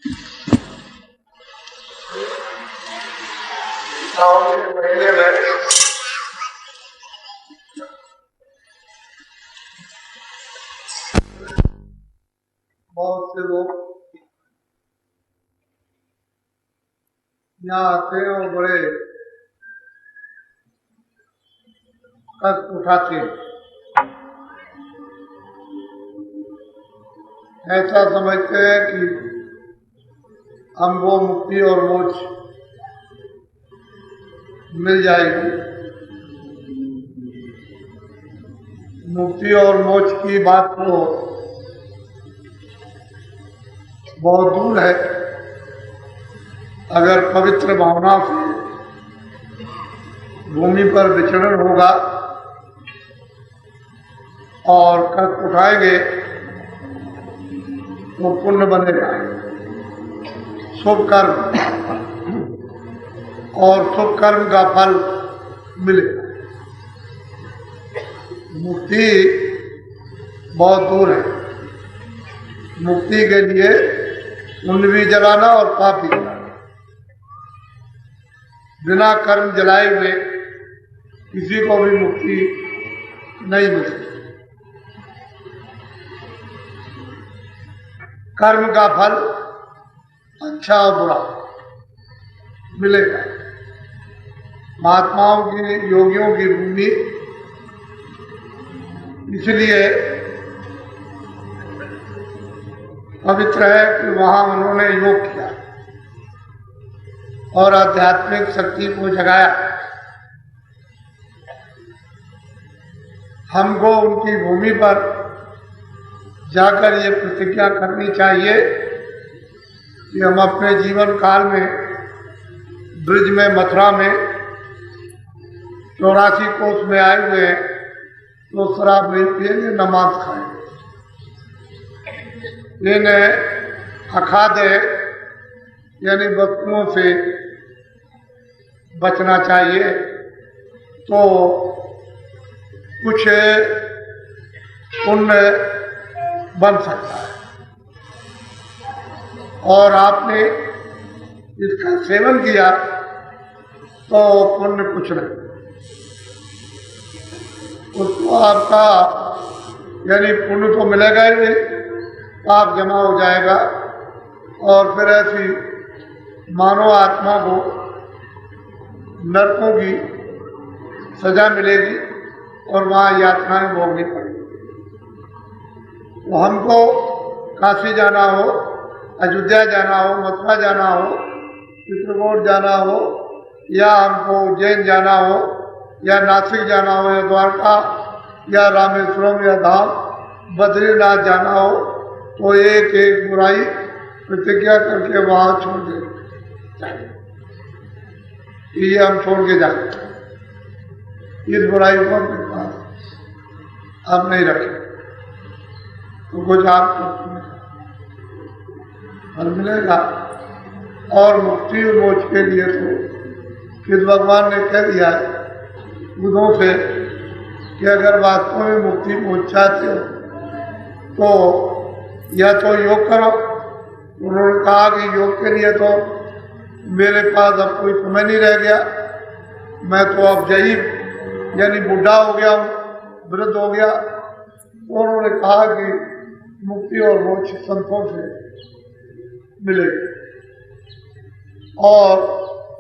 सावन के महीने में बहुत से लोग यहाँ आते हैं और बड़े कष्ट उठाते हैं। ऐसा समझते हैं कि हमको मुक्ति और मोक्ष मिल जाएगी। मुक्ति और मोक्ष की बात तो बहुत दूर है। अगर पवित्र भावना से भूमि पर विचरण होगा और कष्ट उठाएंगे तो पुण्य बनेगा, शुभ कर्म, और शुभ कर्म का फल मिलेगा। मुक्ति बहुत दूर है। मुक्ति के लिए पुण्य भी जलाना और पाप भी जलाना। बिना कर्म जलाए हुए किसी को भी मुक्ति नहीं मिलती। कर्म का फल अच्छा और बुरा मिलेगा। महात्माओं की, योगियों की भूमि इसलिए पवित्र है कि वहां उन्होंने योग किया और आध्यात्मिक शक्ति को जगाया। हमको उनकी भूमि पर जाकर ये प्रतिज्ञा करनी चाहिए कि हम अपने जीवन काल में ब्रज में, मथुरा में 84 कोस में आए हुए हैं तो शराब नहीं पिएंगे, न मांस खाएंगे। इन्हें अखादे यानी वस्तुओं से बचना चाहिए तो कुछ पुण्य बन सकता है। और आपने इसका सेवन किया तो पुण्य कुछ नहीं, उसको आपका यानी पुण्य तो मिलेगा ही नहीं, पाप जमा हो जाएगा और फिर ऐसी मानव आत्मा को नरकों की सजा मिलेगी और वहाँ यातनाएं भोगनी पड़ेगी। तो हमको काशी जाना हो, अयोध्या जाना हो, मथुरा जाना हो, चित्रकूट जाना हो, या हमको उज्जैन जाना हो, या नासिक जाना हो, या द्वारका, या रामेश्वरम, या धाम बद्रीनाथ जाना हो, तो एक एक बुराई प्रतिज्ञा करके वहाँ छोड़ देना चाहिए। ये हम छोड़ के जाते हैं, इस बुराई को अपने पास अब नहीं रखें तो कुछ आपको फल मिलेगा। और मुक्ति और मोक्ष के लिए तो फिर भगवान ने कह दिया है बुद्धों से कि अगर वास्तव में मुक्ति मोक्ष चाहते हो तो या तो योग करो। उन्होंने कहा कि योग के लिए तो मेरे पास अब कोई समय नहीं रह गया, मैं तो अब जईब यानी बुढ़ा हो गया हूँ, वृद्ध हो गया। तो उन्होंने कहा कि मुक्ति और मोक्ष संतों से मिलेगी, और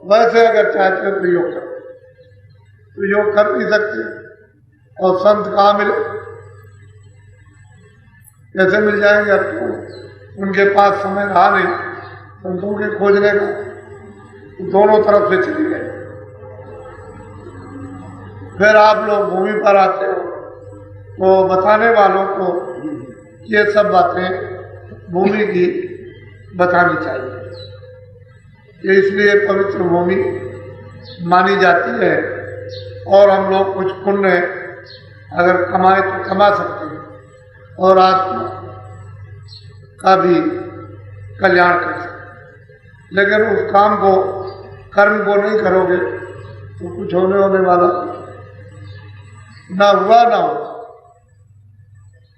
वैसे अगर चाहते हो तो योग करो, तो योग कर नहीं सकते। और संत कहाँ मिले, कैसे मिल जाएंगे? अब तो उनके पास समय रहा नहीं संतों के खोजने का, दोनों तरफ से चली गए। फिर आप लोग भूमि पर आते हो तो बताने वालों को ये सब बातें भूमि की बतानी चाहिए। ये इसलिए पवित्र भूमि मानी जाती है और हम लोग कुछ पुण्य अगर कमाए तो कमा सकते हैं और आत्मा का भी कल्याण कर सकते हैं। लेकिन उस काम को, कर्म को नहीं करोगे तो कुछ होने वाला ना हुआ ना हो।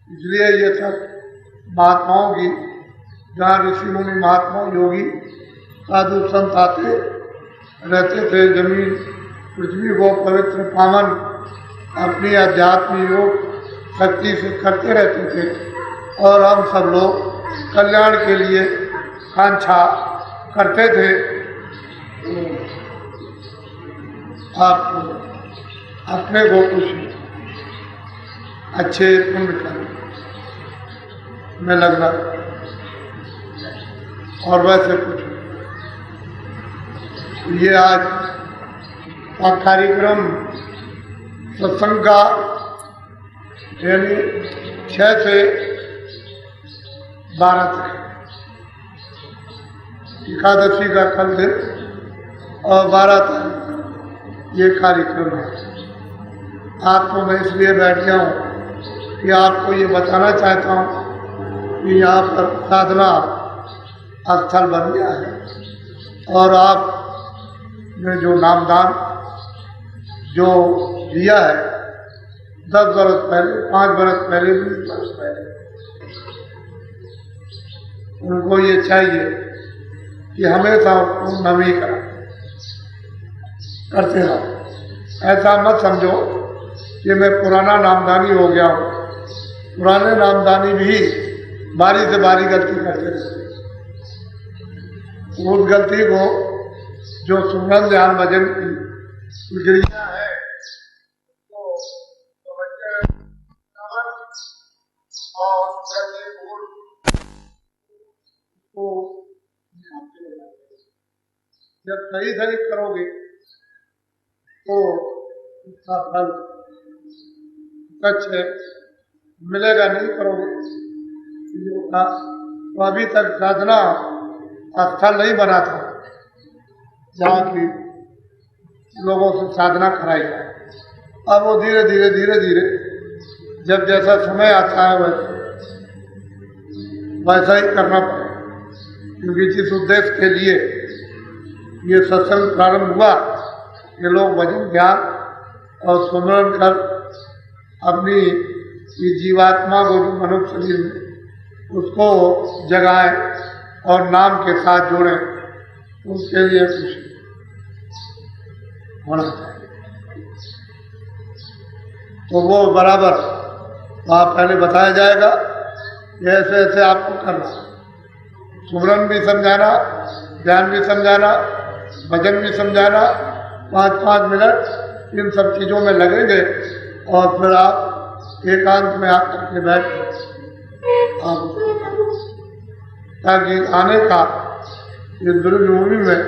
इसलिए ये सब महात्माओं की जहाँ ऋषि मुनि महात्मा योगी साधु संत आते रहते थे। जमीन पृथ्वी को पवित्र पावन अपनी अध्यात्म योग शक्ति से करते रहते थे और हम सब लोग कल्याण के लिए कांक्षा करते थे। आप अपने को कुछ अच्छे पुण्य करने में लगना और वैसे कुछ ये आज का कार्यक्रम सत्संग का यानी 6 से 12 तक, एकादशी का कल दिन और 12 तारीख ये कार्यक्रम है। आपको मैं इसलिए बैठ गया हूँ कि आपको ये बताना चाहता हूँ कि यहाँ पर साधना स्थल बन गया है और आप ने जो नामदान जो दिया है 10 बरस पहले, 5 बरस पहले, 20 बरस पहले, उनको ये चाहिए कि हमेशा उसको नवीकरण करते रहो। ऐसा मत समझो कि मैं पुराना नामदानी हो गया हूँ। पुराने नामदानी भी बारी से बारी गलती करते रहते। उस गलती को जो सुमरन ध्यान भजन की प्रक्रिया है तो जब सही सही करोगे तो उसका फल सच है, मिलेगा। नहीं करोगे तो अभी तक साधना स्थल नहीं बना था जहाँ की लोगों से साधना कराई जाए। अब वो धीरे धीरे धीरे धीरे जब जैसा समय आता है वैसा ही करना पड़ेगा, क्योंकि जिस उद्देश्य के लिए ये सत्संग प्रारंभ हुआ कि लोग भजन ध्यान और सुमरन कर अपनी ये जीवात्मा को जो मनुष्य शरीर में उसको जगाएं और नाम के साथ जोड़ें, उसके लिए कुछ होना चाहिए। तो वो बराबर वहाँ पहले बताया जाएगा कि ऐसे ऐसे आपको करना, सुमरन भी समझाना, ध्यान भी समझाना, भजन भी समझाना। 5-5 मिनट इन सब चीज़ों में लगेंगे और फिर आप एकांत में आकर के बैठ ताकि आने का इस दुर्भूमि में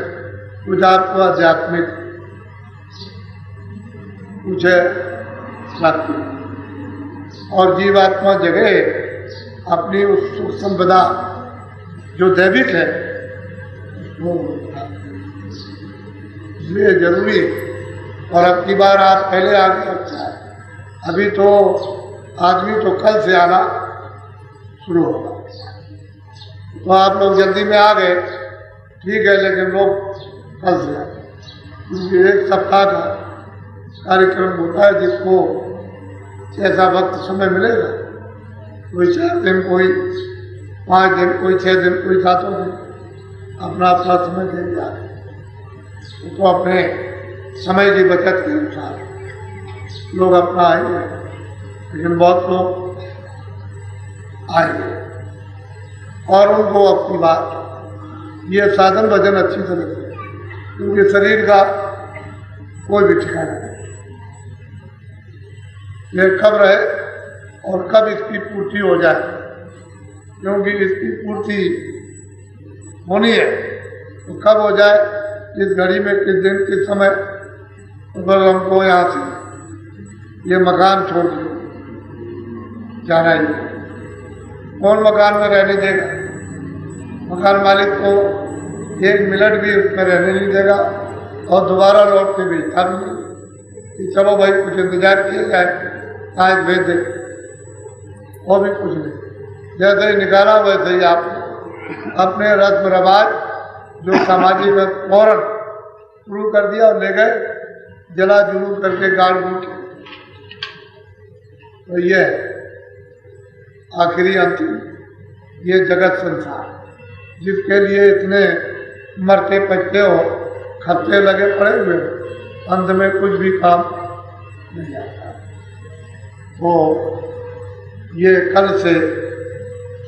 कुछ आपको आध्यात्मिक कुछ प्राप्ति और जीवात्मा जगह अपनी उस सुख संपदा जो दैविक है वो इसलिए जरूरी है। और अब की बार आप पहले आगे अच्छा है, अभी तो आदमी तो कल से आना शुरू होगा, तो आप लोग जल्दी में आ गए ठीक है, लेकिन लोग कल से आए, क्योंकि 1 सप्ताह का कार्यक्रम होता है जिसको जैसा वक्त समय मिलेगा, कोई 4 दिन, कोई 5 दिन, कोई 6 दिन, कोई 7 दिन अपना अपना समय दे दिया, तो अपने समय की बचत के अनुसार लोग अपना आएंगे, लेकिन बहुत लोग आएंगे और उनको अपनी बात ये साधन भजन अच्छी तरह से, क्योंकि शरीर का कोई भी ठिकाना नहीं, ये कब रहे और कब इसकी पूर्ति हो जाए, क्योंकि इसकी पूर्ति होनी है तो कब हो जाए, किस घड़ी में, किस दिन, किस समय। अगर हमको यहाँ से ये मकान छोड़ दिया जाना ही, कौन मकान में रहने देगा? मकान मालिक को 1 मिनट भी उसमें रहने नहीं देगा और दोबारा लौट के भेजता भी नहीं कि चलो भाई कुछ इंतजार किया जाए, आज भेज दे, वो भी कुछ नहीं। जैसे ही निकाला वैसे ही आप अपने रस्म रवाज जो सामाजिक में फौरन शुरू कर दिया और ले गए, जला जुलूस करके गाड़ गुड़ के। तो ये आखिरी अंतिम ये जगत संसार जिसके लिए इतने मरते पचते हो, खपते लगे पड़े हुए, अंत में कुछ भी काम नहीं आता। वो ये कल से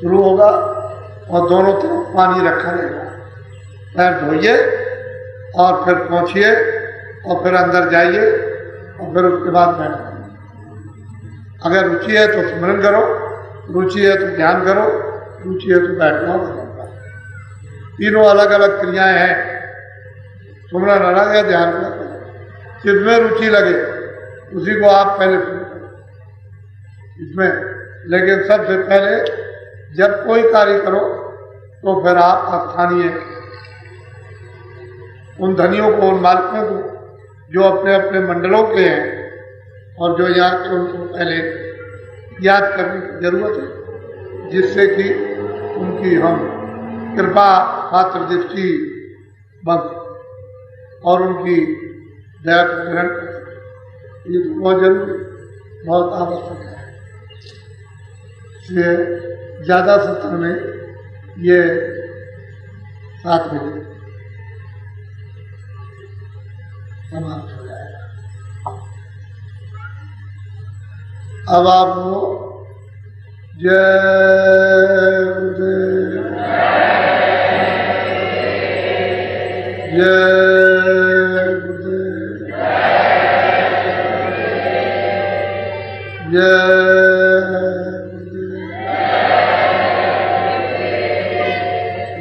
शुरू होगा और दोनों तरफ पानी रखा रहेगा। पैर धोइए और फिर पहुँचिए और फिर अंदर जाइए और फिर उसके बाद बैठिए। अगर रुचि है तो स्मरण करो, रुचि है तो ध्यान करो, रुचि है तो बैठना होगा। तीनों अलग अलग क्रियाएं हैं। सुमरन अलग है, ध्यान अलग है। जिसमें रुचि लगे उसी को आप पहले शुरू करो इसमें। लेकिन सबसे पहले जब कोई कार्य करो तो फिर आप स्थानीय उन धनियों को, उन मालिकों को जो अपने अपने मंडलों के हैं और जो यहाँ के, उनको पहले याद करने की जरूरत है, जिससे कि उनकी हम कृपा पात्र दृष्टि बन और उनकी दया का ग्रहण कर सकें। ये बहुत जरूरी, बहुत आवश्यक है। इसलिए ज़्यादा सत्र में ये 7 बजे समाप्त हो जाएगा। अब आप जय गुरुदेव, जय गुरुदेव, जय गुरुदेव,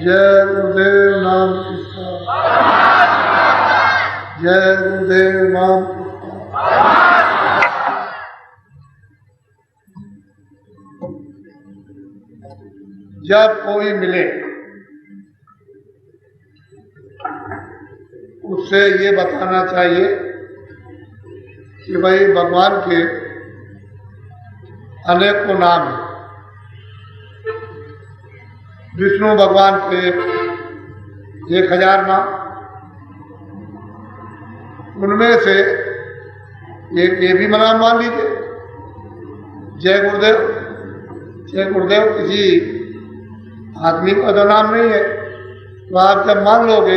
जय गुरुदेव नाम किसका, जय गुरुदेव नाम किसका। जब कोई मिले उससे ये बताना चाहिए कि भाई भगवान के अनेकों नाम हैं। विष्णु भगवान के 1000 नाम, उनमें से एक ये भी नाम मान लीजिए जय गुरुदेव। जय गुरुदेव किसी आदमी का तो नाम नहीं है, तो आप जब मान लोगे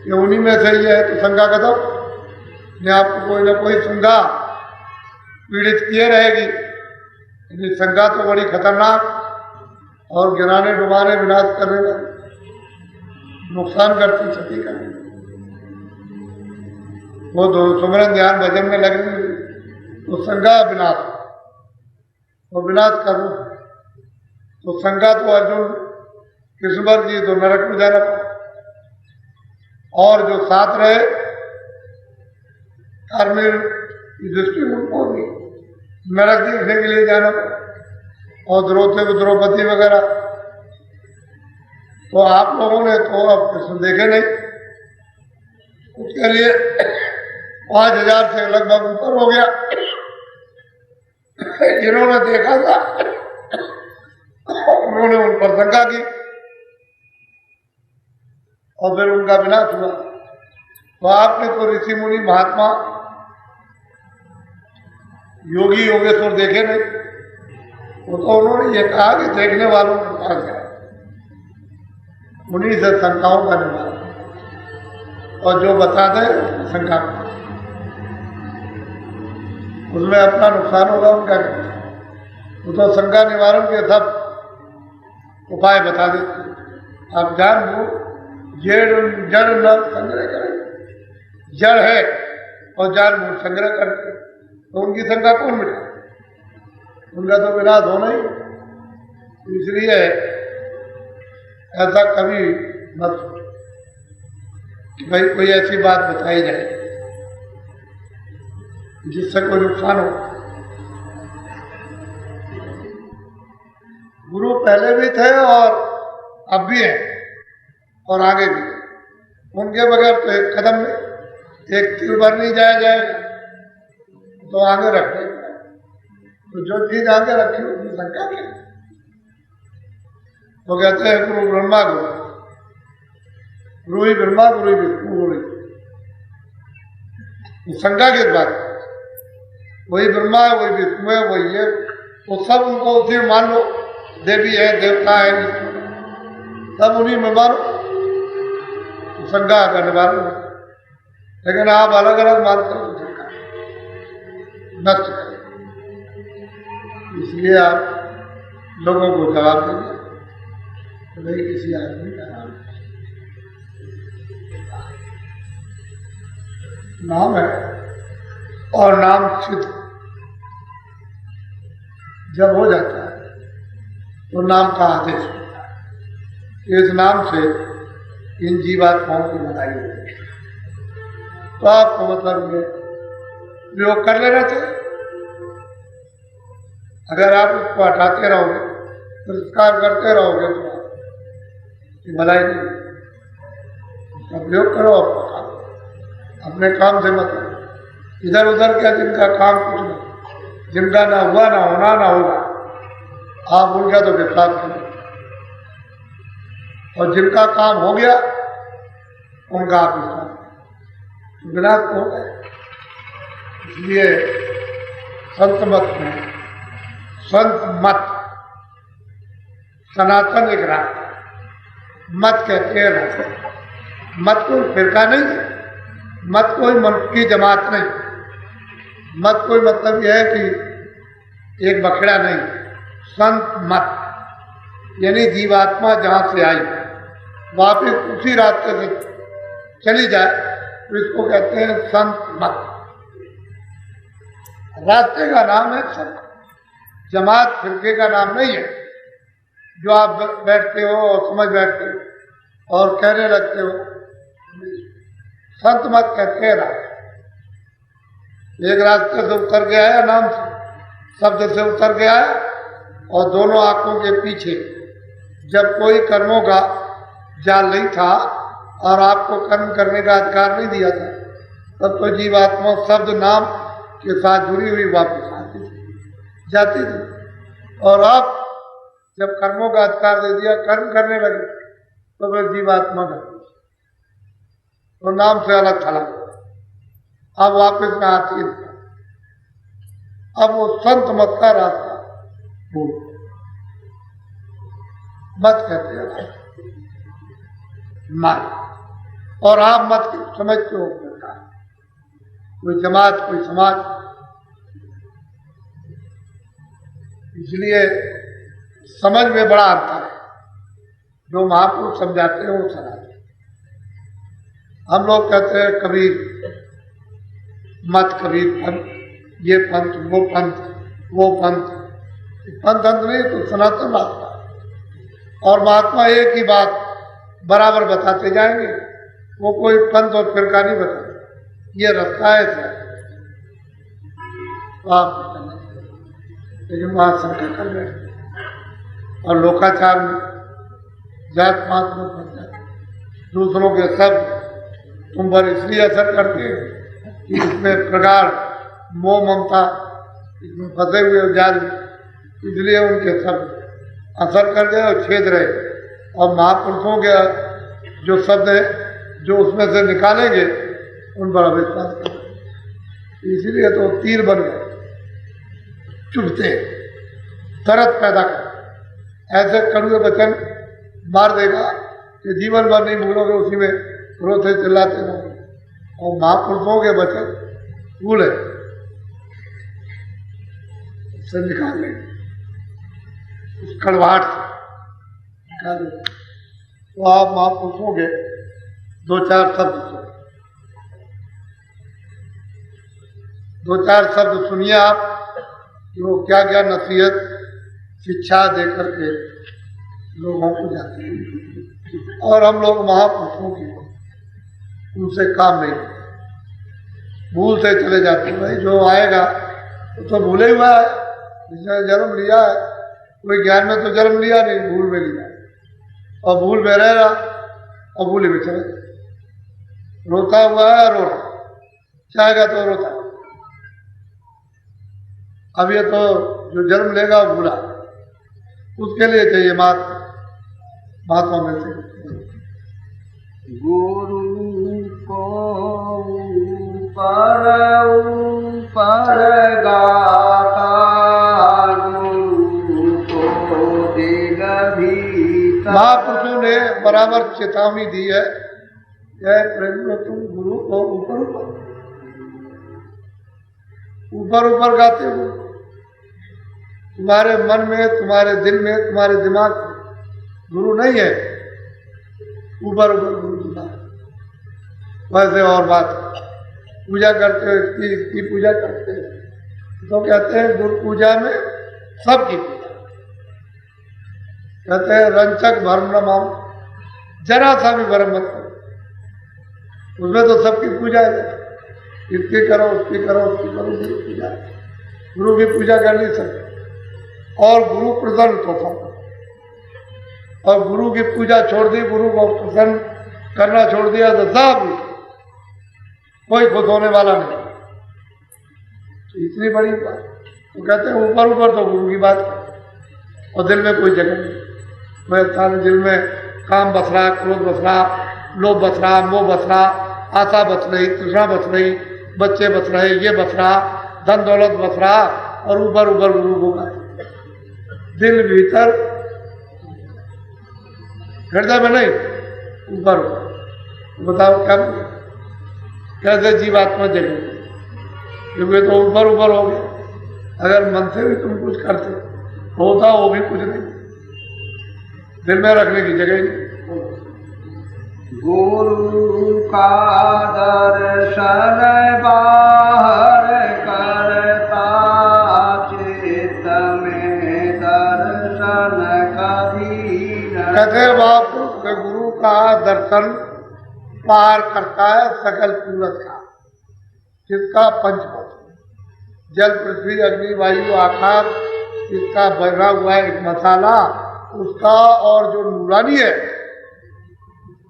कि उन्हीं में से ही है तो शंका खत्म। ने आपको कोई ना कोई शंका पीड़ित किए रहेगी। लेकिन शंका तो बड़ी खतरनाक और गिराने डुबाने विनाश करने वाली, नुकसान करती, क्षति करती। वो दो सुमरन ध्यान भजन में लगने तो शंका विनाश और विनाश करना। तो शंका तो अर्जुन कृष्ण जी तो नरक में जाना, और जो साथ रहे कार्मिल की दृष्टि उनको भी नरक देखने के लिए जाना, और द्रौपदी वगैरह। तो आप लोगों ने तो अब कृष्ण देखे नहीं, उसके लिए 5000 से लगभग ऊपर हो गया जिन्होंने देखा था उन्होंने उन पर शंका की और फिर उनका विनाश हुआ। तो आपने तो ऋषि मुनि महात्मा योगी योगेश्वर देखे नहीं, वो तो उन्होंने ये कहा कि देखने वालों के पास जाए, उन्हीं से शंकाओं का निवारण, और जो बता दे शंका उसमें अपना नुकसान होगा उनका। वो तो शंका निवारण के सब उपाय बता देते। आप जान बूझ जड़ न संग्रह करें, जड़ है और जान बूझ संग्रह करते तो उनकी शंका कौन मिटा, उनका तो विनाश होना ही। इसलिए ऐसा कभी मत कि भाई कोई ऐसी बात बताई जाए जिससे कोई नुकसान हो। गुरु पहले भी थे और अब भी हैं और आगे भी। उनके बगैर तो एक कदम नहीं, एक तिल भर नहीं जाया जाएगा, तो आगे रखने तो जो चीज आगे रखी उसकी शंका क्या। तो कहते हैं गुरु ब्रह्मा गुरु ही ब्रह्मा गुरु ही विष्णु गुरु ही। शंका किस बात, वही ब्रह्मा है, वही विष्णु है, वही है, वो सब उनको उसी मान लो। देवी है, देवता है, सब उन्हीं में मारो, तो शंका का निवारण हो। लेकिन आप अलग अलग मानते हो तो शंका नष्ट करें। इसलिए आप लोगों को जवाब देंगे तो नहीं किसी आदमी का नाम है और नाम सिद्ध जब हो जाता है तो नाम का आदेश होता है। इस नाम से इन जीवात्माओं की लड़ाई होगी, तो आपको मतलब ये प्रयोग कर लेना चाहिए। अगर आप उसको हटाते रहोगे, तिरस्कार करते रहोगे तो आपकी भलाई नहीं। उसका प्रयोग करो, अपने काम से मतलब इधर उधर क्या जिनका काम कुछ नहीं, जिनका ना हुआ ना होना ना होगा, आप उनका तो विश्वास करें, और जिनका काम हो गया उनका आप विश्वास विनाश हो गए। इसलिए संत मत में संत मत सनातन एक रास्ता, मत कहते हैं रास्ता। मत कोई फिरका नहीं है, मत कोई मन की जमात नहीं, मत कोई मतलब यह है कि एक बखड़ा नहीं। संत मत यानी जीवात्मा जहां से आई वापिस उसी रास्ते से चली जाए तो इसको कहते हैं संत मत। रास्ते का नाम है संत, जमात फिरके का नाम नहीं है जो आप बैठते हो और समझ बैठते हो और कहने लगते हो। संत मत कहते हैं रास्ते, एक रास्ते से उतर गया है, नाम से शब्द से उतर गया है, और दोनों आंखों के पीछे जब कोई कर्मों का जाल नहीं था और आपको कर्म करने का अधिकार नहीं दिया था, तब तो जीवात्मा शब्द नाम के साथ जुड़ी हुई वापस आती थी जाती थी। और अब जब कर्मों का अधिकार दे दिया, कर्म करने लगे, तो वह जीवात्मा का तो नाम से अलग थलग, अब वापस में आती है। अब वो संत मत का रास्ता भूल मत कहते हैं मत, और आप मत समझते हो कोई जमात कोई समाज। इसलिए समझ में बड़ा अंतर है, जो महापुरुष समझाते हैं वो सराहते। हम लोग कहते हैं कबीर मत, कबीर पंथ, ये पंथ वो पंथ वो पंथ, पंथ अंत नहीं तो सनातन रास्ता। और महात्मा एक ही बात बराबर बताते जाएंगे, वो कोई पंथ और फिरका नहीं बताते, ये रास्ता है सर। लेकिन वहां शंका कर बैठते और लोकाचार में जात पात में फंस जाते। दूसरों के शब्द तुम पर इसलिए असर करते हैं कि इसमें प्रगाढ़ मोह ममता इसमें फंसे हुए जाल, इसलिए उनके शब्द असर कर गए और छेद रहे। और महापुरुषों के जो शब्द है जो उसमें से निकालेंगे उन पर अविश्वास कर, इसीलिए तो तीर बन गए, चुभते तरत पैदा कर, ऐसे कड़वे वचन मार देगा कि जीवन भर नहीं भूलोगे, उसी में रोते चिल्लाते रहोगे। और महापुरुषों के वचन भूले से निकाल लेंगे, उस कड़वाहट से निकाल लेंगे। तो आप महापुरुषों के दो चार शब्द सुनिए आप, कि वो क्या क्या नसीहत शिक्षा देकर के लोगों को जाते हैं। और हम लोग महापुरुषों की उनसे काम नहीं भूलते चले जाते हैं। भाई जो आएगा वो तो भूले हुआ है, जिसने जन्म लिया है, कोई ज्ञान में तो जन्म लिया नहीं, भूल में लिया और भूल में रहेगा और भूल में चले, रोता हुआ है, रो चाहेगा तो रोता। अब ये तो जो जन्म लेगा वो भूला, उसके लिए चाहिए महात्मा में से गुरु को पर गाता, गुरु को दिल भीतर। महापुरुषों ने बराबर चेतावनी दी है कि प्रेम में तुम गुरु को ऊपर ऊपर गाते हो। तुम्हारे मन में, तुम्हारे दिल में, तुम्हारे दिमाग में गुरु नहीं है, ऊपर गुरु दिमाग। वैसे और बात, पूजा करते हो, इसकी पूजा करते हो तो कहते हैं गुरु पूजा में सबकी पूजा। कहते हैं रंचक भरम न मानो, जरा सा भी भरम मत करो, उसमें तो सबकी पूजा है। इसकी करो, उसकी करो, उसकी करो, गुरु पूजा। गुरु की पूजा कर नहीं सकते और गुरु प्रसन्न तो सब, और गुरु की पूजा छोड़ दी, गुरु को प्रसन्न करना छोड़ दिया तो सब कोई खुश होने वाला नहीं। इतनी बड़ी बात तो कहते हैं ऊपर तो गुरु की बात कर, और दिल में कोई जगह नहीं। मैं सारे दिल में काम बस रहा, क्रोध बस रहा, लोभ बस रहा, मोह बस रहा, आशा बस रही, तृष्णा बस रही, बच्चे बस रहे, ये बस रहा, धन दौलत बस रहा, और ऊपर गुरु को गाए। दिल भीतर, हृदय में नहीं, ऊपर। बताओ क्या कैसे जीवात्मा जगे, क्योंकि तो ऊपर हो गया। अगर मन से भी तुम कुछ करते होता, वो भी कुछ नहीं, दिल में रखने की जगह नहीं। गुरु का दर्शन बाहर करता, चित्त में दर्शन कभी न। कहते बाप के गुरु का दर्शन पार करता है सकल पूरत का, जिसका पंचभूत जल, पृथ्वी, अग्नि, वायु, आकाश, इसका बना हुआ है एक मसाला, उसका और जो नूरानी है,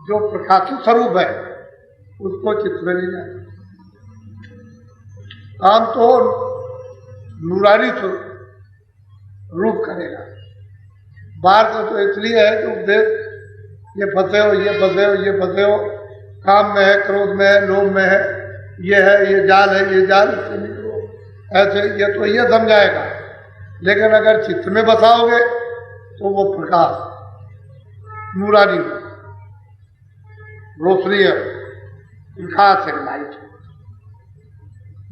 जो प्रकाशित स्वरूप है, उसको चित्त में नहीं जाए। काम तो नूरानी रूप करेगा। बाहर का तो इसलिए है कि उपदेश ये फंसे हो, ये फंसे हो, ये फंसे हो, काम में है, क्रोध में है, लोभ में है, ये जाल है, ये जाल, इससे निकलो, ऐसे ये तो ये समझाएगा। लेकिन अगर चित्त में बसाओगे तो वो प्रकाश नूरानी रोशनी है, प्रकाश है, लाइट है।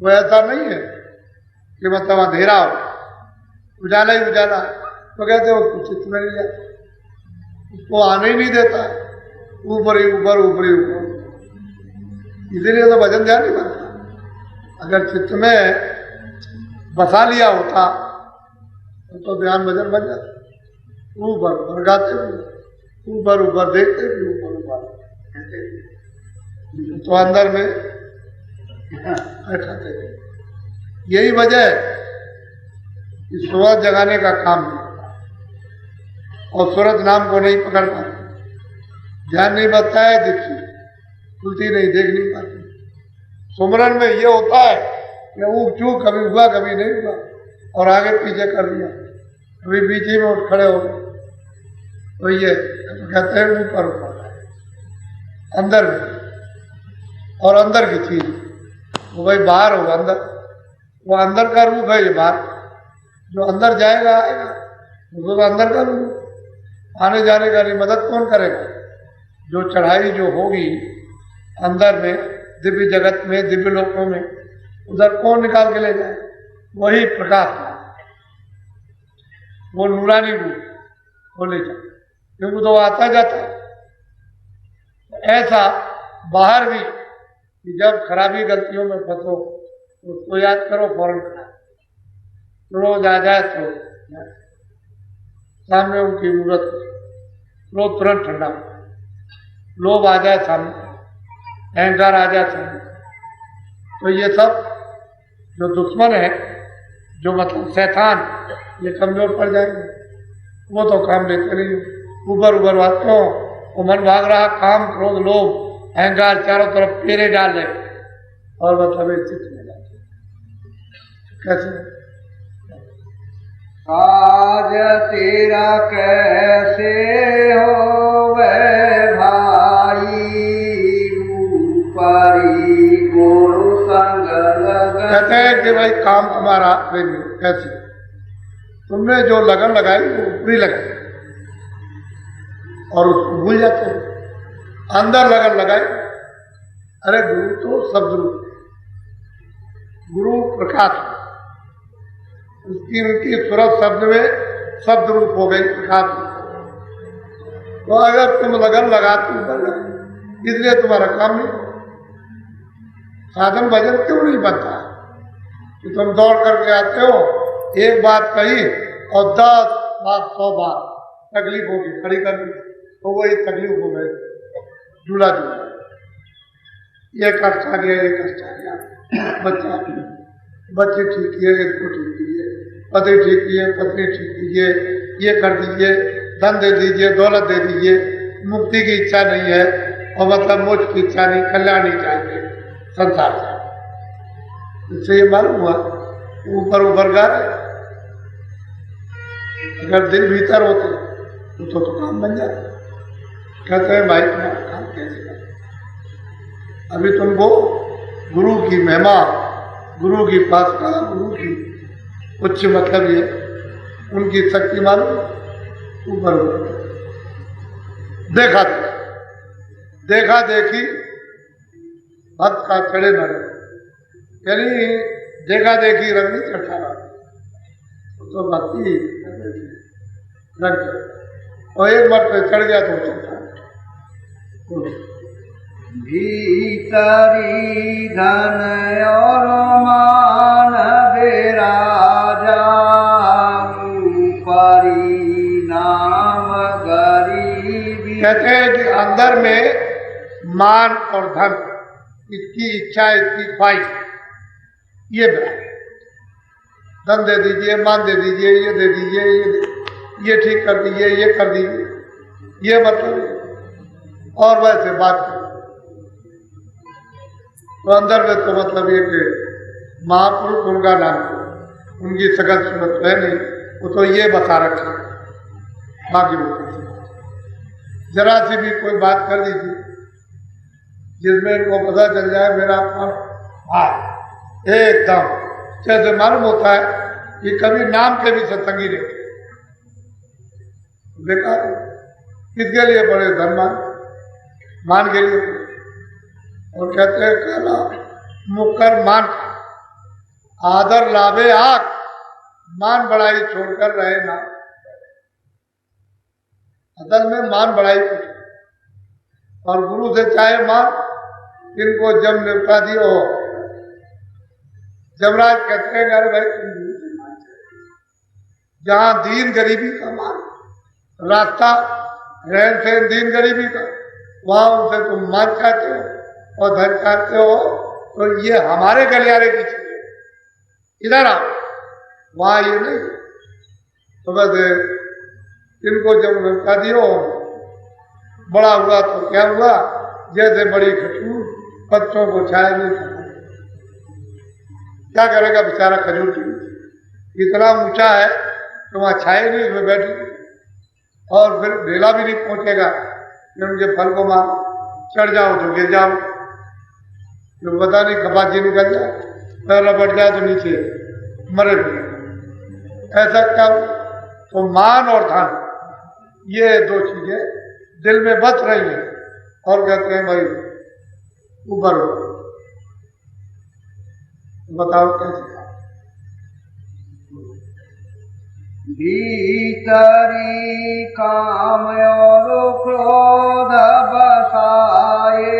वो ऐसा नहीं है कि मतलब अंधेरा हो, उजाला ही उजाला, तो कहते हो चित्त में नहीं जाता, उसको आने ही नहीं देता, ऊपर ही ऊपर, ऊपर ही ऊपर। इसीलिए तो भजन ध्यान नहीं बनता। अगर चित्त में बसा लिया होता तो ध्यान भजन बन जाता। ऊपर गाते भी, ऊपर देखते भी, ऊपर कहते भी, तो अंदर में बैठाते भी। यही वजह है कि सूरत जगाने का काम नहीं होता और सूरत नाम को नहीं पकड़ पाते, ध्यान नहीं बनता है, दिखती खुलती नहीं, देख नहीं पाती। सुमरन में ये होता है कि ऊप चूक, कभी हुआ कभी नहीं हुआ, और आगे पीछे कर दिया, कभी बीच में उठ खड़े हो गए। तो ये तो कहते हैं ऊपर अंदर में, और अंदर की चीज वो भाई बाहर होगा, अंदर वो अंदर का रूप है। ये बाहर जो अंदर जाएगा आएगा, वो तो अंदर का रूप। आने जाने का नहीं, मदद कौन करेगा? जो चढ़ाई जो होगी अंदर में, दिव्य जगत में, दिव्य लोकों में, उधर कौन निकाल के ले जाए? वही प्रकाश है, वो नूरानी रूप वो ले जाए, क्योंकि तो आता जाता है। ऐसा बाहर भी कि जब खराबी गलतियों में फंसो तो उसको याद करो, फौरन करा, रोज आ जाए तो सामने उनकी मूर्त, रोज तुरंत ठंडा हो, लोभ आ जाए सामने, अहंकार आ जाए सामने, तो ये सब जो दुश्मन है, जो मतलब शैतान, ये कमजोर पड़ जाएंगे। वो तो काम लेते नहीं, ऊपर बात क्यों, वो मन भाग रहा, काम, क्रोध, लोभ, अहंकार चारों तरफ फेरे डाल रहे, और मतलब एक चित्त में जाते कैसे? आज तेरा कैसे हो वह भाई, ऊपरी गुरु संग लगन। कहते हैं कि भाई काम तुम्हारा प्रेमी कैसे, तुमने जो लगन लगाई वो ऊपरी लगाई, और उसको भूल जाते हैं, अंदर लगन लगाए। अरे गुरु तो शब्द रूप, गुरु प्रकाश, उसकी उनकी सूरत शब्द में शब्द रूप हो गई, प्रकाश। तो अगर तुम लगन लगाते हो इसलिए तुम्हारा काम नहीं, साधन भजन क्यों नहीं बनता कि तुम दौड़ करके आते हो, एक बात कही और 10 बात 100 बात तकलीफ होगी खड़ी करनी, तो वही तकलीफ हो गई, झूला झूला, ये कष्ट आ गया, ये कष्ट आ गया, बच्चे ठीक किए, इसको ठीक कीजिए, पति ठीक किए, पत्नी ठीक कीजिए, ये कर दीजिए, धन दे दीजिए, दौलत दे दीजिए, मुक्ति की इच्छा नहीं है, और मतलब मोक्ष की इच्छा नहीं, कल्याण नहीं चाहिए संसार से। इससे ये मालूम हुआ ऊपर ऊपर गा रहे, अगर दिल भीतर होते तो काम बन जाता। कहते हैं भाई तुम्हारा काम कैसे कर, अभी तुमको गुरु की महिमा, गुरु की पासना, गुरु की उच्च मतलब ये उनकी शक्ति मालूम, ऊपर देखा देखा देखी भक्त का चढ़े मरे, यानी देखा देखी रंग नहीं चढ़ता रहा, तो भक्ति रंग चढ़ता, और एक बार पे चढ़ गया तो चढ़ता। भीतरी धन और मान विराजा, ऊपरी नाम गरीबी। कहते हैं कि अंदर में मान और धन, इसकी इच्छा, इसकी ख्वाहिश, ये बड़ा, धन दे दीजिए, मान दे दीजिए, ये दे दीजिए, ये ठीक कर दीजिए, ये कर दीजिए, ये मतलब, और वैसे बात कर तो अंदर में तो मतलब ये कि महापुरुष उनका नाम, उनकी सकल सूरत है नहीं, वो तो ये बता रखे, बाकी जरा सी भी कोई बात कर दीजिए जिसमें इनको पता चल जाए मेरा एकदम जैसे मालूम होता है कि कभी नाम के भी सत्संगी रहते, बेकार किसके लिए बड़े धर्मान, मान के लिए, और कहते हैं कहना मुकर मान, आदर लावे आग, मान बढ़ाई छोड़कर रहे ना। असल में मान बढ़ाई कुछ, और गुरु से चाहे मान, इनको जम निपटा दियो। जमराज कहते हैं अरे भाई तुम गुरु से मान, जहां दीन गरीबी का मान, रास्ता रहन सहन दीन गरीबी का, वहां उनसे तुम मान चाहते हो और धन चाहते हो, तो ये हमारे गलियारे की चीजें, इधर आओ, वहां ये नहीं। तो बस इनको जब निपटा दियो, बड़ा हुआ तो क्या हुआ, जैसे बड़ी खजूर बच्चों को छाया नहीं करता, क्या करेगा बेचारा खजूर की, इतना ऊंचा है तो वहां छाए नहीं उसमें बैठी, और फिर ढेला भी नहीं पहुंचेगा कि उनके फल को मार, चढ़ जाओ तो गिर जाओ, तो पता नहीं कपाची निकल जाए, पैर रपट जाए तो नीचे मरे भी, ऐसा क्या। तो मान और धन, ये दो चीजें दिल में बस रही है, और कहते हैं भाई ऊपर हो, बताओ कैसे। भीतरी काम और क्रोध बसाए,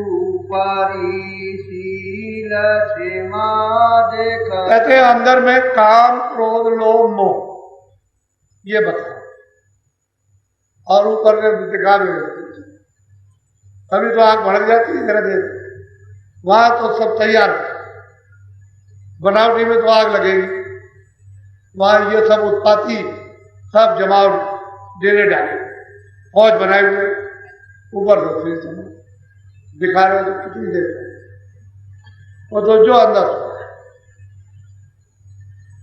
ऊपरी शील सीमा देख। कहते हैं अंदर में काम क्रोध लोभ मोह ये बता, और ऊपर में दिखा भी, तभी तो आंख भड़क जाती है जरा देर, वहां तो सब तैयार, बनावटी में तो आग लगेगी, वहां ये सब उत्पाती सब जमाव डेरे डाले, फौज बनाए हुए, ऊपर से दिखा रहे तो कितनी देर, वो तो जो अंदर।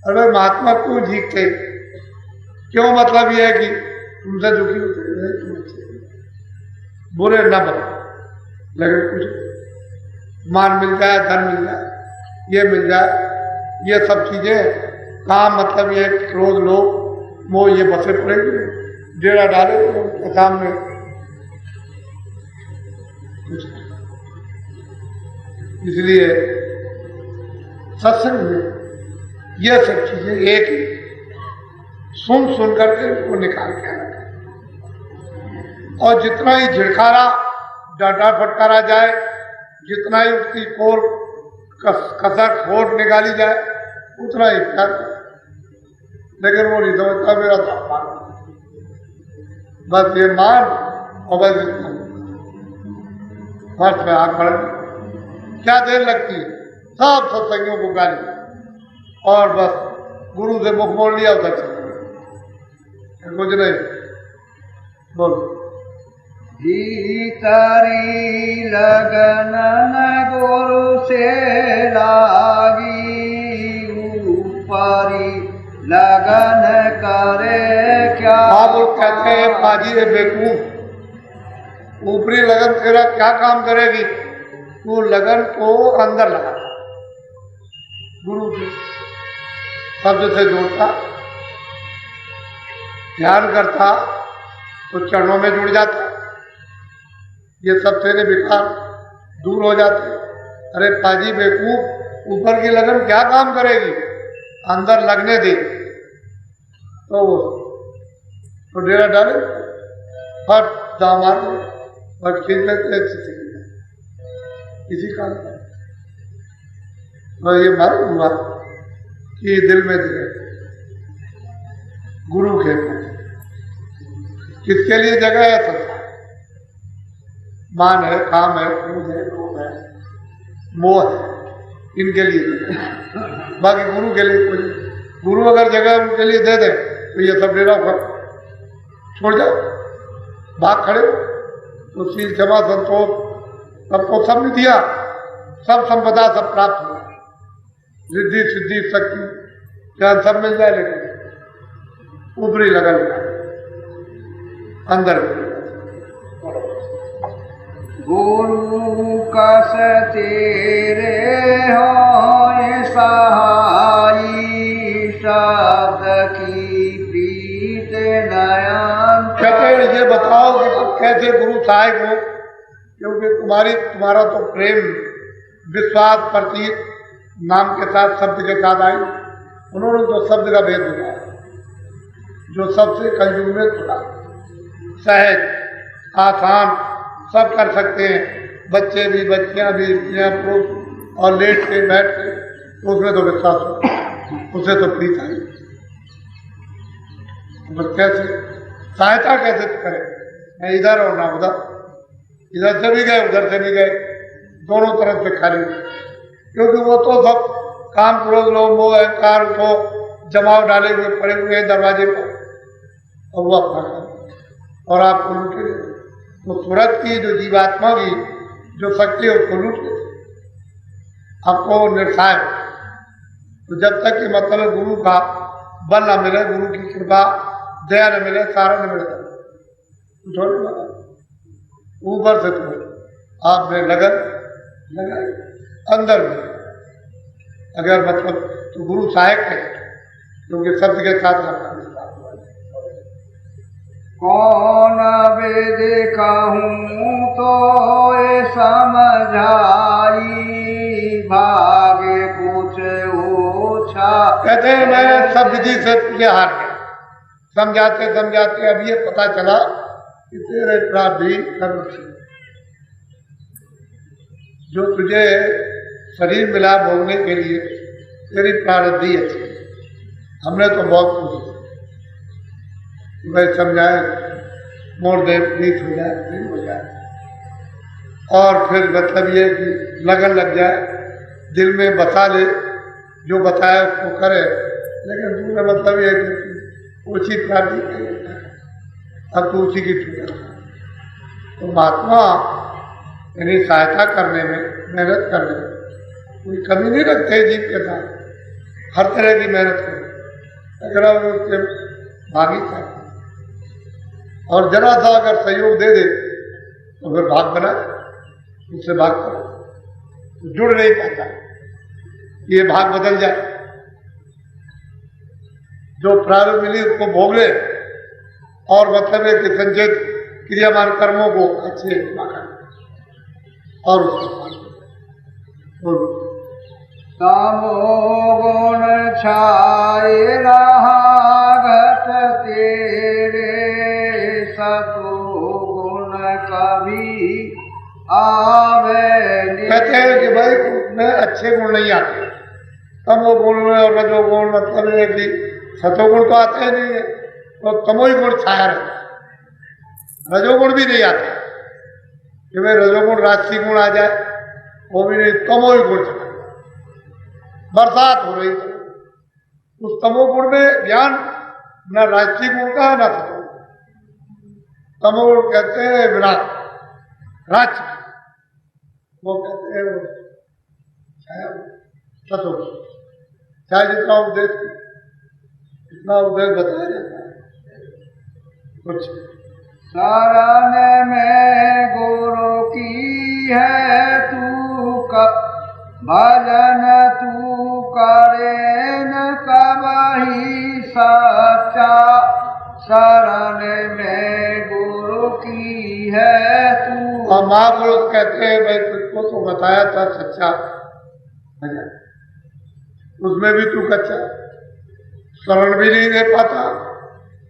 अरे महात्मा क्यों जीतते, क्यों, मतलब ये है कि तुमसे दुखी होते हैं, तुम अच्छे बुरे न बनो, लेकिन कुछ मान मिल जाए, धन मिल जाए, ये मिल जाए, ये सब चीजें काम, मतलब ये क्रोध लोभ मोह ये बसे पड़ेंगे, डेरा डाले तो उनके सामने कुछ नहीं। इसलिए सत्संग में यह सब चीजें एक ही सुन करके उसको निकाल के आना चाहिए। और जितना ही झिड़कारा डांटा फटकारा जाए, जितना ही उसकी कोर कसर खोट निकाली जाए, उतना ही प्यार। लेकिन वो नहीं समझता मेरा तो बस ये मान और बस इतना फर्श में आग पड़ क्या देर लगती है, सब सत्संगियों को गाली और बस गुरु से मुख मोड़ लिया उधर चल कुछ नहीं। बोलो भीतरी लगन गुरु से लागी, ऊपरी लगन करे क्या। आप लोग कहते हैं बाजी है बेवकूफ, ऊपरी लगन तेरा क्या काम करेगी? तू लगन को अंदर लगा, गुरु के शब्द से जोड़ता, ध्यान करता तो चरणों में जुड़ जाता, ये सब तेरे विकार दूर हो जाते। अरे पाजी बेवकूफ, ऊपर की लगन क्या काम करेगी? अंदर लगने दे तो डेरा डाले फट दामार फट खींच लेते किसी काम का। तो ये मालूम हुआ कि दिल में दिले गुरु के किसके लिए जगह है? संसार, मान है, काम है, क्रोध है, लोभ है, मोह है, इनके लिए। बाकी गुरु के लिए कोई, गुरु अगर जगह उनके लिए दे दे तो ये सब डेरा कर छोड़ जाओ, भाग खड़े तो शील क्षमा संतोष सबको सब ने दिया, सब संपदा सब प्राप्त हुआ, रिद्धि सिद्धि शक्ति ज्ञान सब मिल जाए, लेकिन ऊपरी लगन अंदर। गुरु कस तेरे हो सहाई, शब्द की प्रीत नयन। कहते ये बताओ कि तुम कैसे गुरु सहायक हो, क्योंकि तुम्हारा तो प्रेम विश्वास प्रतीक नाम के साथ शब्द के साथ आई। उन्होंने तो शब्द का भेद बताया जो सबसे कलयुग में खुला, सहज आसान सब कर सकते हैं, बच्चे भी बच्चियां भी स्त्रियां पुरुष, और लेट के बैठ के, तो उसमें तो विश्वास हो, उसे तो प्रीत आई। बस कैसे सहायता कैसे करें? मैं इधर और ना उधर, इधर से भी गए उधर से भी गए, दोनों तरफ से खाली, क्योंकि वो तो सब काम क्रोध लोग मोह अहंकार को जमाव डाले हुए पड़े हुए हैं दरवाजे पर, और वो अपना कर और आपको लूटे। तो सूरत की जो जीवात्मा की जो शक्ति है उसको लूट लेते, आपको निर्साय। तो जब तक कि मतलब गुरु का बल न मिले, गुरु की कृपा दया न मिले, सारा न मिले, छोड़ने वाला ऊपर से तो आपने लगन लगाई अंदर में। अगर मतलब तो गुरु सहायक है, क्योंकि शब्द के साथ आपका विश्वास हुआ। कौन वेद कहूँ तो ये समझाई, भाग्य कुछ ओछा। कहते हैं मैं सब विधि से तुझे हार गया, समझाते समझाते अब ये पता चला कि तेरे प्रारब्ध कर्म थे, जो तुझे शरीर मिला भोगने के लिए तेरी प्रारब्ध अच्छी। हमने तो बहुत कुछ भाई समझाए, मोड़ दे, प्रीत हो जाए, प्रेम हो जाए, और फिर मतलब ये कि लगन लग जाए, दिल में बसा ले, जो बताया उसको करे। लेकिन दूसरा मतलब ये कि ऊँची प्राप्ति करेगा, अब तो उसी की छूट। तो महात्मा यानी सहायता करने में, मेहनत करने में कोई कमी नहीं रखते जीव के साथ, हर तरह की मेहनत करें, अगर उसके भागी था और जरा सा अगर सहयोग दे दे तो फिर भाग बना, उससे भाग करो तो जुड़ नहीं पाता, ये भाग बदल जाए। जो प्रारब्ध मिली उसको भोग ले, और मतलब है कि संचित क्रियामान कर्मों को अच्छे और तमोगुण छाए रहा घट तेरे, सतोगुण कभी आवे। कहते हैं कि भाई उसमें अच्छे गुण नहीं आते, तमोगुण में और रजोगुण मतलब है कि सतोगुण तो आते ही नहीं है, तो तमोई गुण छाया रहता है, रजोगुण भी नहीं आता कि भाई रजोगुण राजसी गुण आ जाए, वो भी नहीं, तमोई गुण छाया। बरसात हो रही थी उस तमोगुण में ज्ञान न राजसी गुण का है न सतोगुण। तमोगुण कहते हैं विराट राज, वो कहते हैं वो छाया सतोगुण। चाहे जितना उपदेश इतना उपदेश बताया जाता है कुछ। शरण में गुरु की है तू का भजन, तू करे न कबही सच्चा। शरण में गुरु की है तू। और महापुरुष कहते हैं भाई तुझको तो बताया था सच्चा भजन, उसमें भी तू कच्चा, शरण भी नहीं दे पाता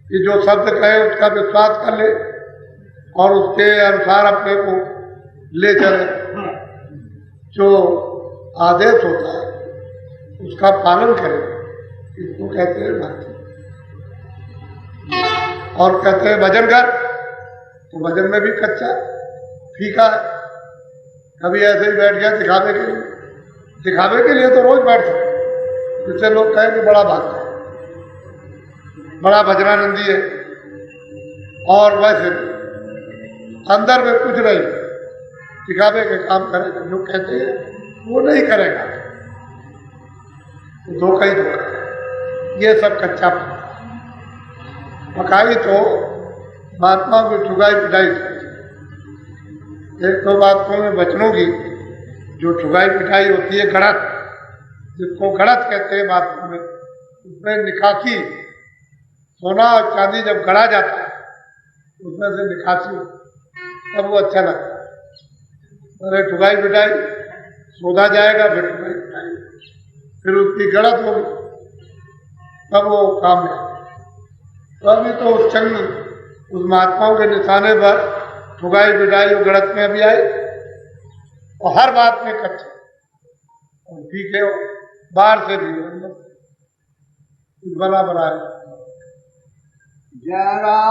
कि जो शब्द कहे उसका विश्वास कर ले और उसके अनुसार अपने को ले चले, जो आदेश होता है उसका पालन करे, इसको कहते हैं भक्ति। और कहते हैं भजन कर, तो भजन में भी कच्चा फीका है, कभी ऐसे ही बैठ गया दिखावे के लिए। दिखावे के लिए तो रोज बैठ सकते, जिससे लोग कहें कि बड़ा भक्त है, बड़ा भजनानंदी है, और वैसे अंदर में कुछ नहीं, दिखावे के काम करेगा, जो कहते हैं वो नहीं करेगा, तो धोखा ही धोखा। ये सब कच्चा पकाई तो महात्मा की ठुगाई पिटाई। एक दो बातों में वचनों की जो ठुगाई पिटाई होती है, गणत, जिसको गणत कहते हैं बातों में, उसमें निकासी, सोना और चांदी जब गढ़ा जाता है उसमें से निकासी, तब वो अच्छा लगता है। अरे ठुगाई पिटाई, सौदा जाएगा फिर ठुगाई पिटाई, फिर उसकी गलत होगी, तब वो काम में। तो अभी तो उस चंग उस महात्माओं के निशाने पर ठुगाई पिटाई और गलत में भी आई, और हर बात में कच्चे और ठीक है, बाहर से भी बना बना है। जरा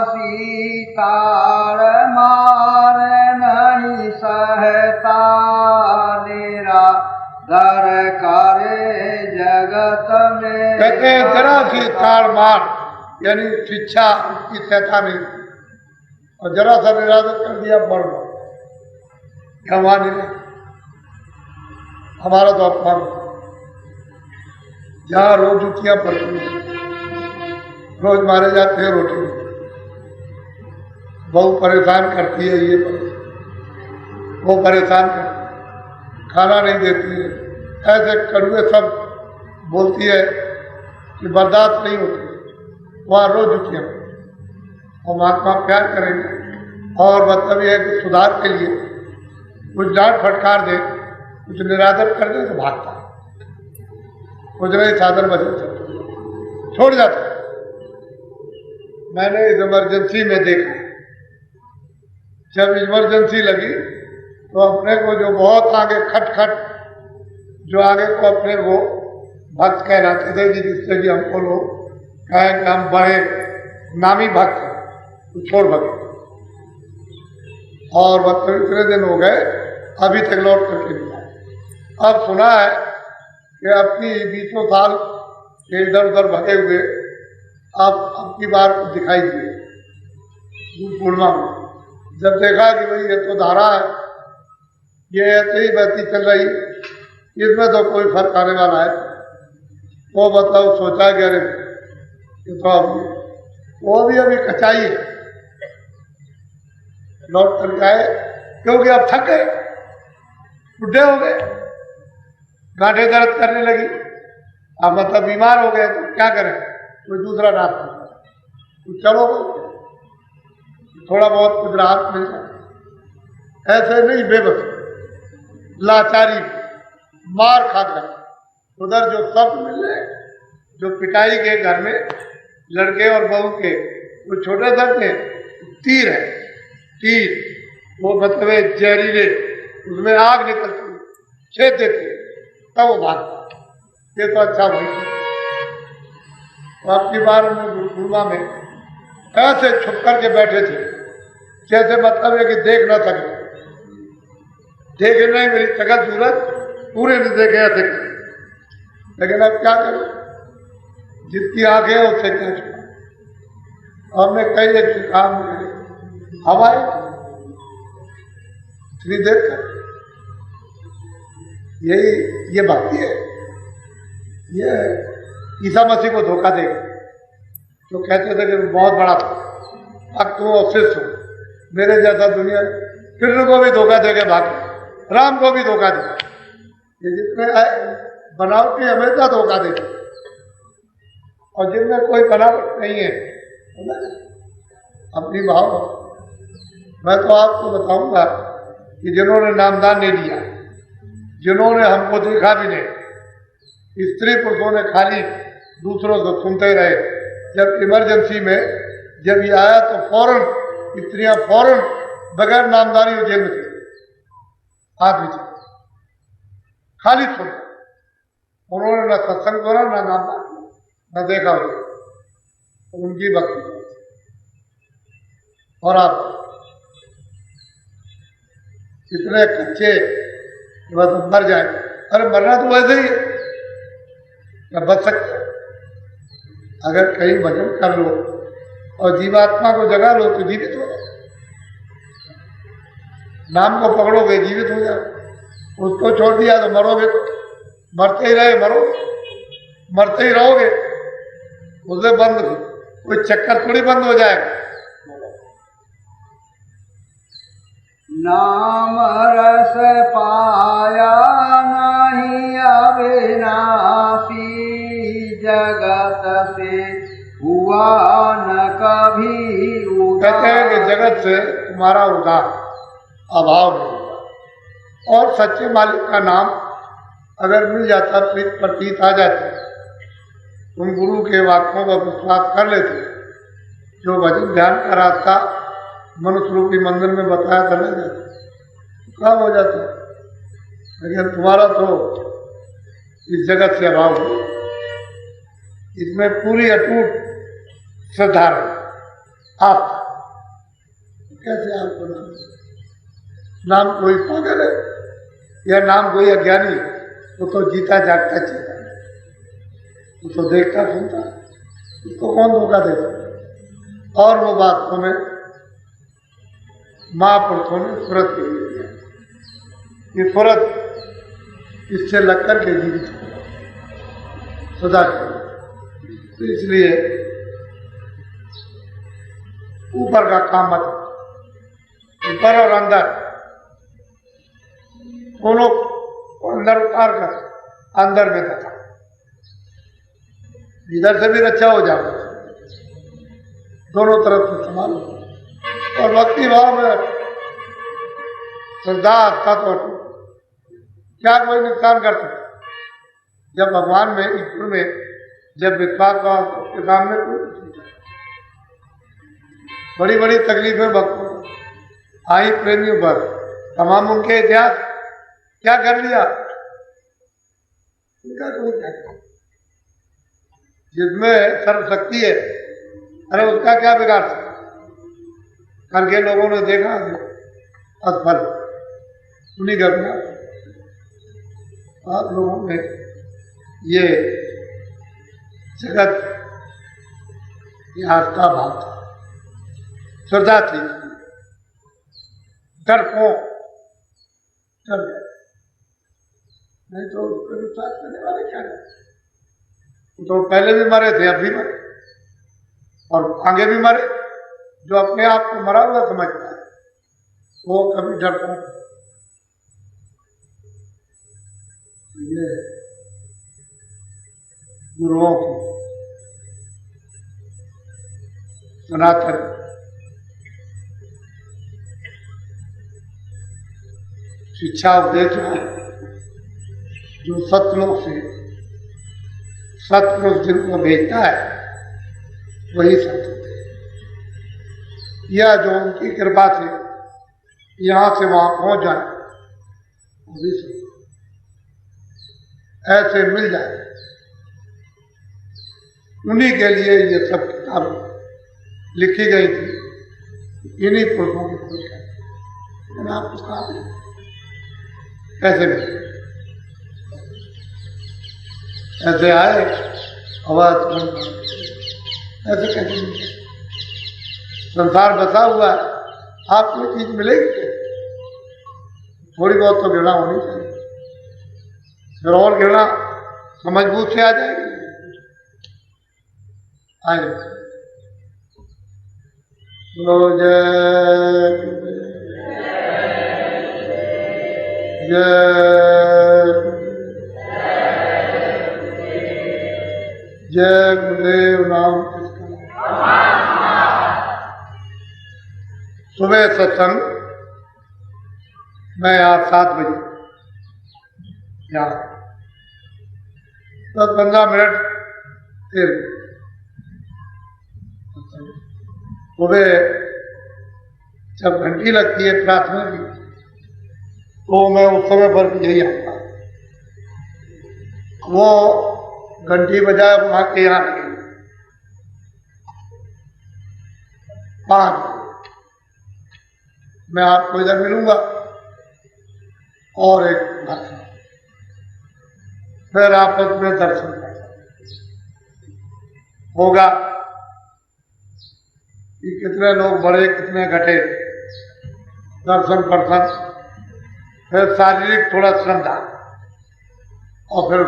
सीतार मार नहीं सहता, मेरा दर करे जगत में। कहते हैं जरा सी ताड़ मार, यानी शिक्षा उसकी सहता नहीं, और जरा सा निरादर कर दिया बढ़ नहीं, हमारा तो अपमान। जहाँ रोज जुतियां पड़ती हैं, रोज मारे जाते हैं रोटी, बहू परेशान करती है, ये वो परेशान करती है, खाना नहीं देती है, ऐसे कड़वे सब बोलती है कि बर्दाश्त नहीं होती, वहाँ रोज जुतियां। और महात्मा प्यार करेंगे और मतलब ये है कि सुधार के लिए कुछ डांट फटकार दे, कुछ निरादर कर दे तो भागता, कुछ नहीं साधन बदल छोड़ जाता। मैंने इस इमरजेंसी में देखा, जब इमरजेंसी लगी तो अपने को जो बहुत आगे खटखट, जो आगे को अपने को भक्त कहलाते थे, जिससे कि हमको लोग कहें कि हम बड़े नामी भक्त हैं, तो छोड़ भक्त। और मतलब इतने दिन हो गए अभी तक लौट करके नहीं आए। अब सुना है कि अपनी 20 साल के इधर उधर भगे हुए अब की बार दिखाई दिए पूर्णिमा में। जब देखा कि भाई ये तो धारा है, ये ऐसे ही बहती चल रही, इसमें तो कोई फर्क आने वाला है, वो मतलब सोचा कि अरे ये तो अभी वो भी अभी कचाई है, लौट कर आए, क्योंकि अब थक गए, बुढ़े हो गए, गांठें दर्द करने लगी, अब मतलब बीमार हो गए, तो क्या करें, कोई दूसरा रास्ता तो चलो थोड़ा बहुत कुछ राहत मिल जाए, ऐसे नहीं बेबस लाचारी मार खाकर उधर जो शब्द मिले, जो पिटाई के घर में लड़के और बहू के वो छोटे शब्द थे, तीर है, तीर वो मतलब जहरीले, उसमें आग निकलती छेद देते, तब वो भागता। ये तो अच्छा भाई। तो आपकी बार हमने गुरुकुलवा में ऐसे छुप करके बैठे थे, जैसे मतलब है कि देख ना सके, देखे नहीं मेरी शकल सूरत पूरे नहीं देखे ऐसे। लेकिन अब क्या करूं, जितनी आंखें है उससे क्या छुपा। हमने कई एक काम हवाई श्री देव कर, यही ये भक्ति है। ये ईसा मसीह को धोखा देगा, जो कहते थे कि बहुत बड़ा भक्त हूं और शिष्य हूं, मेरे जैसा दुनिया कृष्ण को भी धोखा देगा, भाग राम को भी धोखा देगा। ये जितने बनावटी हमेशा धोखा देगा, और जिनमें कोई बनावट नहीं है अपनी भाव। मैं तो आपको बताऊंगा कि जिन्होंने नामदान नहीं लिया, जिन्होंने हमको देखा भी नहीं, स्त्री पुरुषों ने खाली दूसरों से सुनते रहे। जब इमरजेंसी में जब ये आया तो फौरन स्त्रियां फौरन बगैर नामदानी हो जेल में थे, हाथ में खाली सुन। उन्होंने न सत्संग करा न नामदान न देखा हो, तो उनकी भक्ति। और आप इतने कच्चे बस मर जाए, अरे मरना तो वैसे ही है, क्या बच सकते। अगर कहीं भजन कर लो और जीवात्मा को जगा लो तो जीवित हो जाए, नाम को पकड़ोगे जीवित हो जाए, उसको छोड़ दिया तो मरोगे, तो मरते ही रहे मरोगे, मरते ही रहोगे। उससे बंद कोई चक्कर थोड़ी बंद हो जाएगा। नाम रस पाया नहीं अविनाशी, जगत से हुआ न कभी उदास। कहते हैं कि जगत से तुम्हारा उदास अभाव नहीं होगा, और सच्चे मालिक का नाम अगर मिल जाता, प्रतीत आ जाती, तुम गुरु के वाक्यों का विश्वास कर लेते, जो भजन ध्यान का रास्ता मनुष्य रूपी मंदिर में बताया था नहीं जाता, काम हो जाता। लेकिन तुम्हारा तो इस जगत से अभाव हो, इसमें पूरी अटूट श्रद्धा है। आप कैसे आपको नाम कोई पागल है या नाम कोई अज्ञानी है, वो तो जीता जागता चेता है, वो तो देखता सुनता है, उसको कौन धोखा देता। और वो बात में महापुरुषों ने सूरत के लिए दिया, ये सूरत इससे लग करके जीवित हो सदा कर। तो इसलिए ऊपर का काम मत, ऊपर और अंदर दोनों अंदर उतार कर अंदर में रखा, इधर से भी रक्षा हो जाओ, दोनों तरफ से संभालो। और भक्ति भाव में श्रद्धा आस्था तो क्या कोई नुकसान कर सकता। जब भगवान में ईश्वर में जब विश्वास हुआ उसके सामने कोई बड़ी बड़ी तकलीफें भक्तों आई प्रेमियों पर, तमाम उनके इतिहास क्या कर लिया, उनका कोई क्या कर। जिसमें सर्वशक्ति है, अरे उसका क्या बिगाड़ सकता। करके लोगों ने देखा असफल सुनी घटना। आप लोगों में ये जगत की आस्था भाव था, श्रद्धा थी, डर को डर गए, नहीं तो उसको विश्वास करने वाले क्या है। तो पहले भी मरे थे, अब भी मरे और आगे भी मरे। जो अपने आप को मरा हुआ समझता है वो कभी डरता नहीं। ये गुरुओं की सनातन शिक्षा उपदेश जो सतलोक से सतपुरुष जिनको भेजता है वही सत्य होते हैं, या जो उनकी कृपा से यहाँ से वहाँ पहुँच जाए वही सत्य ऐसे मिल जाए। उन्हीं के लिए ये सब किताबें लिखी गई थी, इन्हीं पुरुषों की खोज कर आपको कहा कैसे मिले, ऐसे आए आवाज ऐसे कैसे मिले? संसार बसा हुआ है, आपको चीज मिलेगी क्या? थोड़ी बहुत तो घृणा होनी चाहिए, फिर और घृणा समझ बूझ से आ जाएगी। आए बोलो जय जय गुरुदेव नाम किसका। सुबह सत्संग मैं आज 7 बजे यहाँ 10-15 मिनट फिर सुबह जब घंटी लगती है प्रार्थना की तो मैं उस समय पर यही आता, वो घंटी बजाए वहां के यहाँ लगी 5 मैं आपको इधर मिलूंगा और एक दर्शन, फिर आपस में दर्शन होगा कि कितने लोग बढ़े कितने घटे, दर्शन परसन, फिर शारीरिक थोड़ा श्रद्धा और फिर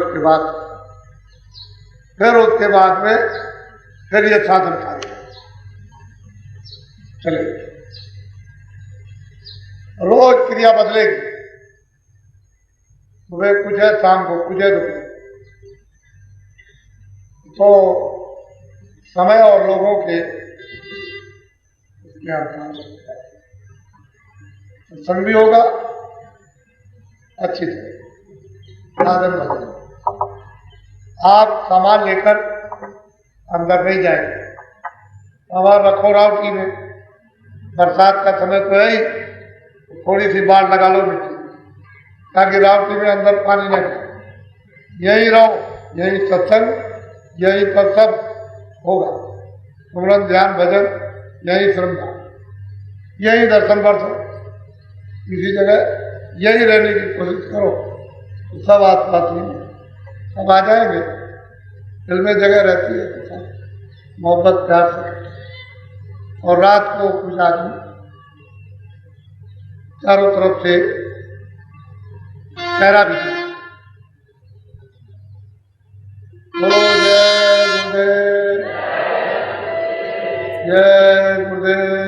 उसके बाद में फिर ये साधन कार्य चले। रोज क्रिया बदलेगी, सुबह कुछ है शाम को कुछ है दोपहर, तो समय और लोगों के सत्संग भी होगा अच्छी तरह साधन बदल। आप सामान लेकर अंदर नहीं जाएंगे, सामान रखो रावटी में, बरसात का समय तो है ही, थोड़ी सी बाढ़ लगा लो मिट्टी ताकि रावटी में अंदर पानी न जाए। यही रहो, यही सत्संग, यही पर सब होगा, सुमरन ध्यान भजन, यही श्रद्धा, यही दर्शन वर्षन, किसी जगह यही रहने की कोशिश करो तो सब आसपास नहीं सब आ जाएंगे। दिल में जगह रहती है तो मोहब्बत प्यार से, और रात को कुछ आदमी चारों तरफ से पैरा भी बोलो जय गुरुदेव जय गुरुदेव